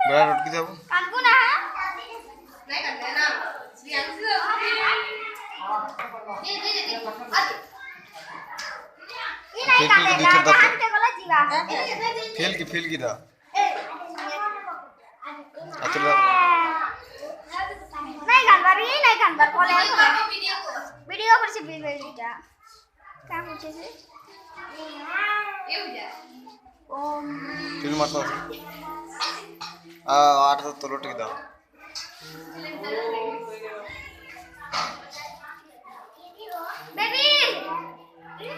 बड़ा रोट की जाओ कानकू ना नहीं करते ना ये नहीं काटेगा हाथ पे गलत जीवा फील की था अच्छा नहीं गानबार ये नहीं गानबार कॉलेज वीडियो पर से वीडियो क्या पूछे से ये हो जा ओम फिल्म आता आठ तो रोट की था बेबी ये